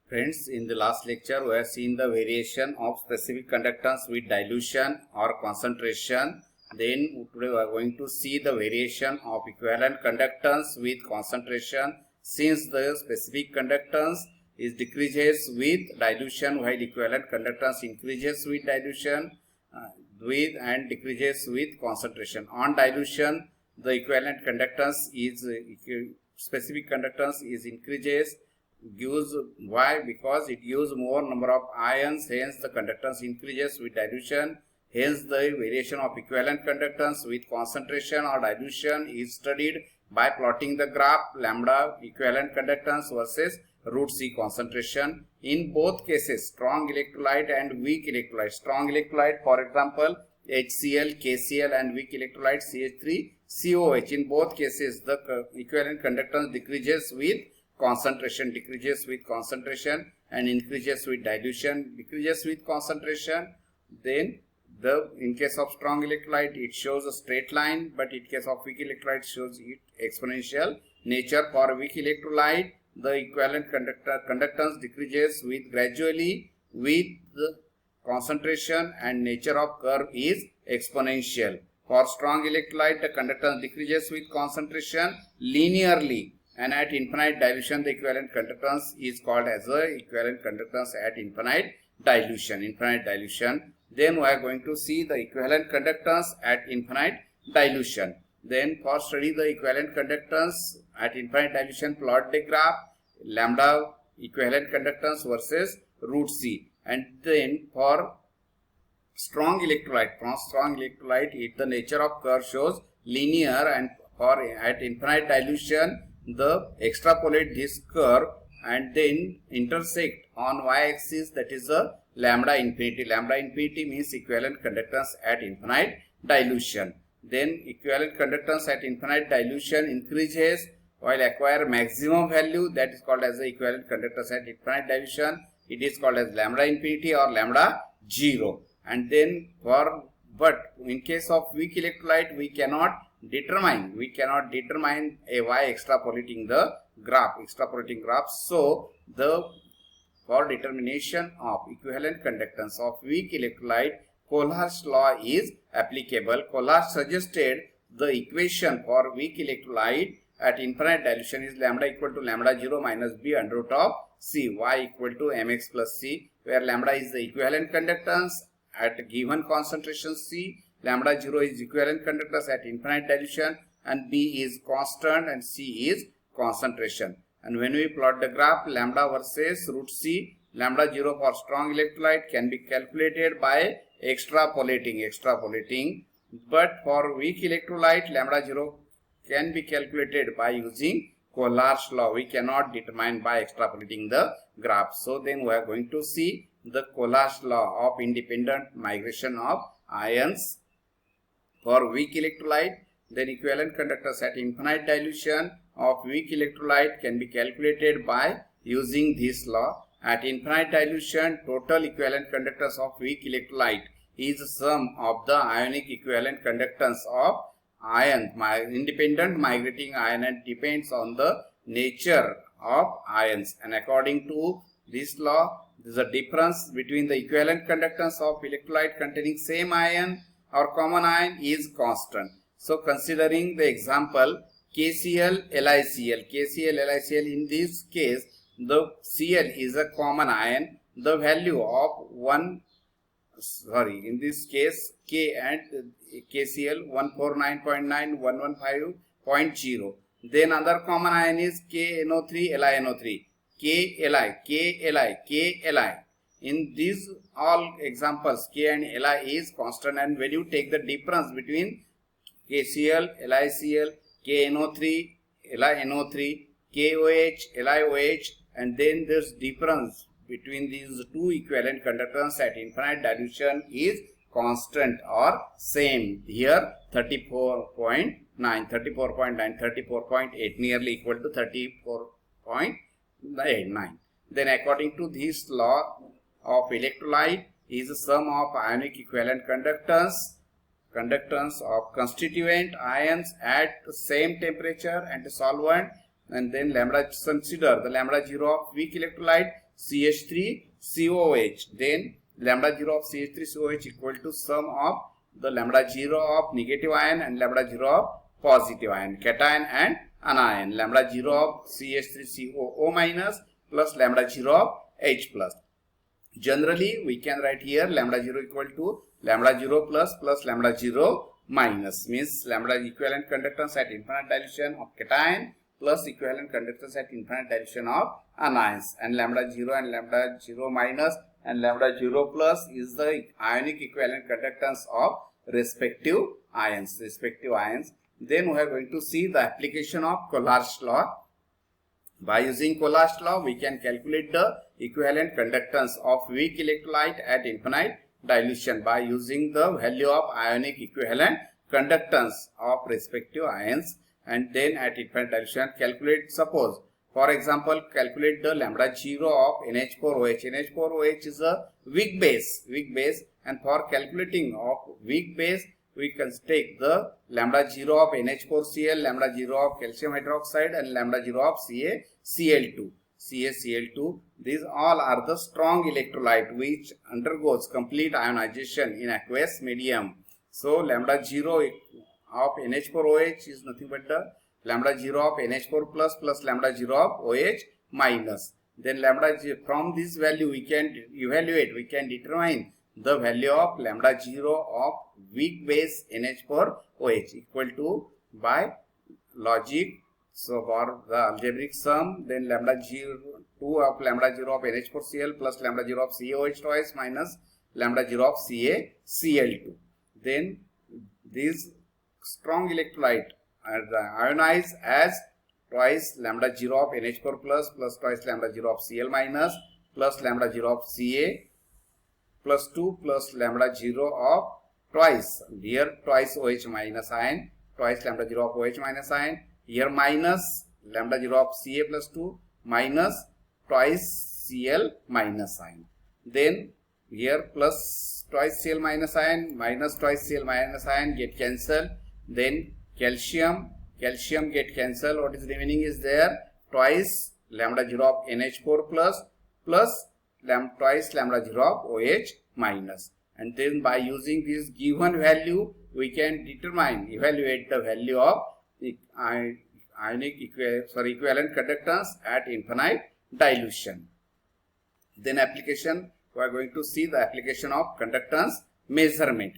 Friends, in the last lecture we have seen the variation of specific conductance with dilution or concentration. Then today we are going to see the variation of equivalent conductance with concentration. Since the specific conductance is decreases with dilution while equivalent conductance increases with dilution and decreases with concentration. On dilution, the equivalent conductance is specific conductance is increases. Gives why? Because it gives more number of ions, hence the conductance increases with dilution. Hence the variation of equivalent conductance with concentration or dilution is studied by plotting the graph lambda equivalent conductance versus root C concentration. In both cases, strong electrolyte and weak electrolyte. Strong electrolyte, for example, HCl, KCl, and weak electrolyte CH3COH. In both cases, the equivalent conductance decreases with concentration, and increases with dilution, decreases with concentration. Then in case of strong electrolyte it shows a straight line, but in case of weak electrolyte shows it exponential nature. For weak electrolyte, the equivalent conductance decreases with gradually with the concentration, and nature of curve is exponential. For strong electrolyte, the conductance decreases with concentration linearly, and at infinite dilution the equivalent conductance is called as the equivalent conductance at infinite dilution. Then we are going to see the equivalent conductance at infinite dilution. Then for study the equivalent conductance at infinite dilution, plot the graph lambda equivalent conductance versus root C. And then for strong electrolyte, the nature of curve shows linear, and for at infinite dilution the extrapolate this curve and then intersect on y-axis, that is the lambda infinity. Lambda infinity means equivalent conductance at infinite dilution. Then equivalent conductance at infinite dilution increases while acquire maximum value, that is called as the equivalent conductance at infinite dilution. It is called as lambda infinity or lambda 0. And then but in case of weak electrolyte we cannot determine a y extrapolating the graph. So for determination of equivalent conductance of weak electrolyte, Kohlhaas law is applicable. Kohlhaas suggested the equation for weak electrolyte at infinite dilution is lambda equal to lambda 0 minus b under root of c, y equal to mx plus c, where lambda is the equivalent conductance at given concentration C, lambda 0 is equivalent conductance at infinite dilution, and B is constant and C is concentration. And when we plot the graph lambda versus root C, lambda 0 for strong electrolyte can be calculated by extrapolating, but for weak electrolyte lambda 0 can be calculated by using Kohlhaas law. We cannot determine by extrapolating the graph. So then we are going to see the Kohlhaas law of independent migration of ions for weak electrolyte. Then equivalent conductance at infinite dilution of weak electrolyte can be calculated by using this law. At infinite dilution, total equivalent conductance of weak electrolyte is the sum of the ionic equivalent conductance of ion, independent migrating ion, and depends on the nature of ions. And according to this law, there is a difference between the equivalent conductance of electrolyte containing same ion or common ion is constant. So considering the example KCl, LiCl, in this case the Cl is a common ion. The value of in this case K and KCl 149.9, 115.0. Then other common ion is KNO3, LiNO3. KLi. In these all examples, K and Li is constant, and when you take the difference between KCl, LiCl, KNO3, LiNO3, KOH, LiOH, and then this difference between these two equivalent conductance at infinite dilution is constant or same. Here 34.9, 34.8, nearly equal to 34.9. Then according to this law of electrolyte is the sum of ionic equivalent conductance of constituent ions at the same temperature and solvent. And then lambda, consider the lambda 0 of weak electrolyte CH3COOH. Then lambda 0 of CH3COOH equal to sum of the lambda 0 of negative ion and lambda 0 of positive ion, cation and anion. Lambda 0 of CH3COO minus plus lambda 0 of H plus. Generally, we can write here lambda 0 equal to lambda 0 plus lambda 0 minus, means lambda equivalent conductance at infinite dilution of cation plus equivalent conductance at infinite dilution of anions, and lambda 0 and lambda 0 minus and lambda 0 plus is the ionic equivalent conductance of respective ions. Then we are going to see the application of Collard's law. By using Collard's law, we can calculate the equivalent conductance of weak electrolyte at infinite dilution by using the value of ionic equivalent conductance of respective ions, and then at infinite dilution calculate, suppose for example calculate the lambda 0 of NH4OH. NH4OH is a weak base, and for calculating of weak base we can take the lambda 0 of NH4Cl, lambda 0 of calcium hydroxide and lambda 0 of CaCl2. These all are the strong electrolyte which undergoes complete ionization in aqueous medium. So lambda 0 of NH4OH is nothing but the lambda 0 of NH4 plus lambda 0 of OH minus. Then lambda 0, from this value we can evaluate, we can determine the value of lambda 0 of weak base NH4OH equal to, by logic, so for the algebraic sum, then lambda 0 2 of lambda 0 of NH4Cl plus lambda 0 of CaOH twice minus lambda 0 of CaCl2. Then these strong electrolyte are ionized as twice lambda 0 of NH4 plus twice lambda 0 of Cl minus plus lambda 0 of Ca plus 2 plus lambda 0 of twice, here twice OH minus ion, twice lambda 0 of OH minus ion, here minus lambda 0 of Ca plus 2 minus twice Cl minus ion. Then here plus twice Cl minus ion minus twice Cl minus ion get cancelled. Then calcium get cancelled. What is remaining is there twice lambda 0 of NH4 plus twice lambda 0 of OH minus. And then by using this given value we can evaluate the value of ionic equivalent conductance at infinite dilution. Then application, we are going to see the application of conductance measurement.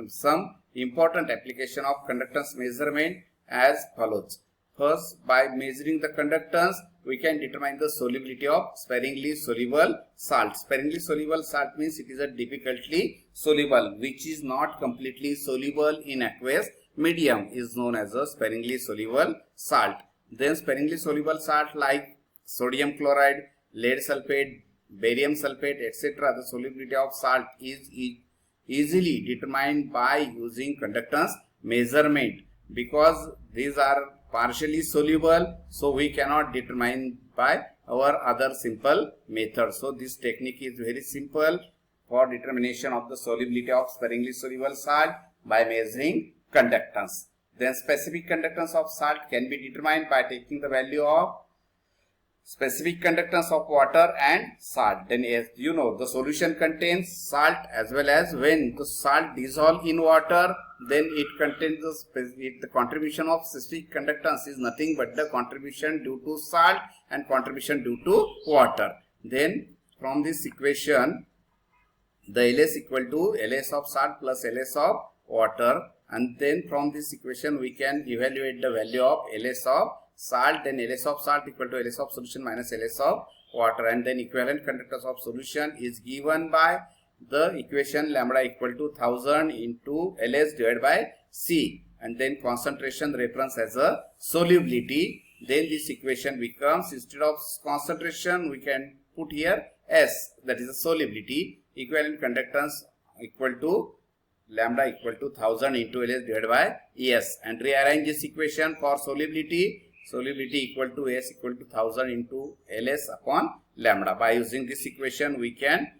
Some important application of conductance measurement as follows. First, by measuring the conductance, we can determine the solubility of sparingly soluble salt. Sparingly soluble salt means it is a difficultly soluble, which is not completely soluble in aqueous medium, is known as a sparingly soluble salt. Then sparingly soluble salt like sodium chloride, lead sulfate, barium sulfate, etc. The solubility of salt is easily determined by using conductance measurement, because these are partially soluble, so we cannot determine by our other simple method. So this technique is very simple for determination of the solubility of sparingly soluble salt by measuring conductance. Then specific conductance of salt can be determined by taking the value of specific conductance of water and salt. Then as you know, the solution contains salt, as well as when the salt dissolves in water, then it contains the contribution of specific conductance is nothing but the contribution due to salt and contribution due to water. Then from this equation, the LS equal to LS of salt plus LS of water, and then from this equation we can evaluate the value of LS of salt. Then LS of salt equal to LS of solution minus LS of water, and then equivalent conductance of solution is given by the equation lambda equal to 1000 into LS divided by C, and then concentration reference as a solubility. Then this equation becomes, instead of concentration we can put here S, that is a solubility. Equivalent conductance equal to lambda equal to 1000 into LS divided by S, and rearrange this equation for solubility equal to S equal to 1000 into LS upon lambda. By using this equation we can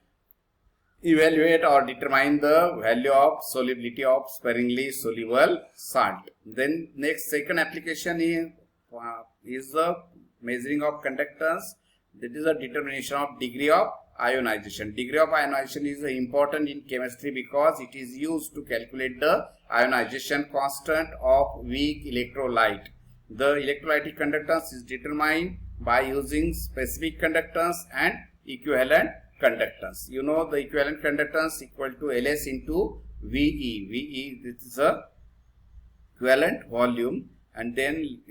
evaluate or determine the value of solubility of sparingly soluble salt. Then next, second application is the measuring of conductance That is the determination of degree of ionization. Degree of ionization is important in chemistry because it is used to calculate the ionization constant of weak electrolyte. The electrolytic conductance is determined by using specific conductance and equivalent conductance. You know the equivalent conductance equal to Ls into VE. VE, this is a equivalent volume, and then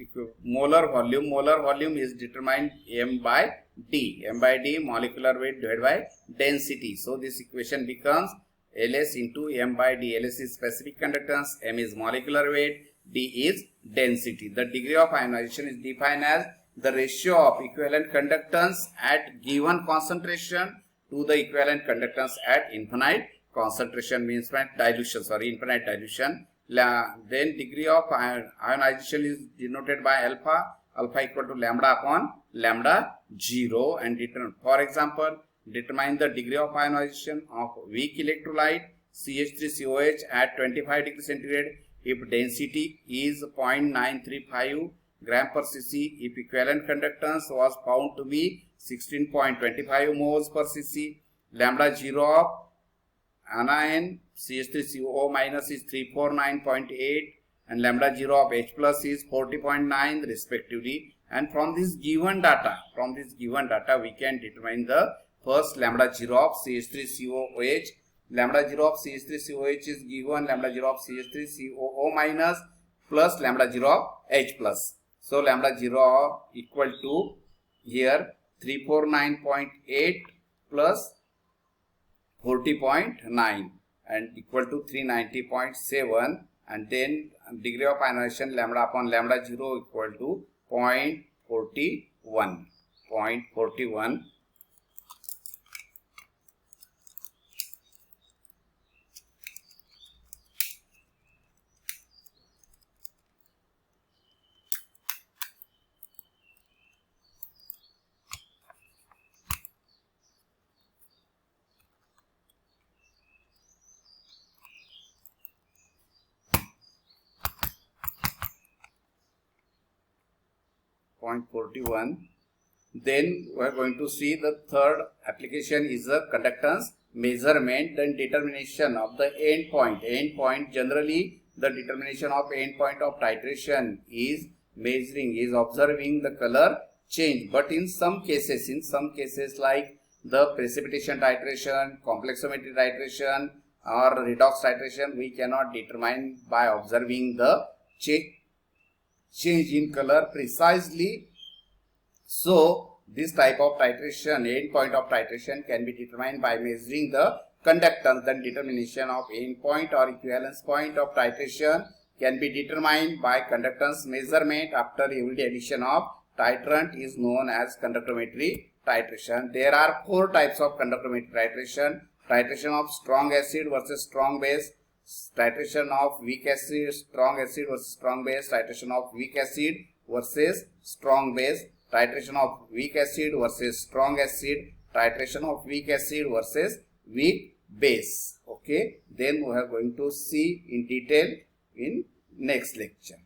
molar volume. Molar volume is determined M by D. M by D, molecular weight divided by density. So this equation becomes Ls into M by D. Ls is specific conductance, M is molecular weight, D is density. The degree of ionization is defined as the ratio of equivalent conductance at given concentration to the equivalent conductance at infinite concentration, means infinite dilution. Then degree of ionization is denoted by alpha. Alpha equal to lambda upon lambda 0, and for example, determine the degree of ionization of weak electrolyte CH3COH at 25 degrees centigrade if density is 0.935 gram per cc, if equivalent conductance was found to be 16.25 moles per cc. Lambda 0 of anion CH3COO minus is 349.8 and lambda 0 of H plus is 40.9 respectively. And from this given data, we can determine the first lambda 0 of CH3COOH. Lambda 0 of CH3COH is given lambda 0 of CH3COO minus plus lambda 0 of H plus. So lambda 0 equal to here 349.8 plus 40.9 and equal to 390.7, and then degree of ionization lambda upon lambda 0 equal to 0.41. 0.41. Then we are going to see the third application is the conductance measurement, then determination of the end point. End point, generally the determination of end point of titration is observing the color change. But in some cases like the precipitation titration, complexometry titration or redox titration, we cannot determine by observing the change in color precisely. So this type of titration, end point of titration, can be determined by measuring the conductance. Then determination of end point or equivalence point of titration can be determined by conductance measurement after every addition of titrant is known as conductometry titration. There are 4 types of conductometry titration: titration of strong acid versus strong base, titration of weak acid, strong acid versus strong base, titration of weak acid versus strong base, titration of weak acid versus strong acid, titration of weak acid versus weak base. Okay, then we are going to see in detail in next lecture.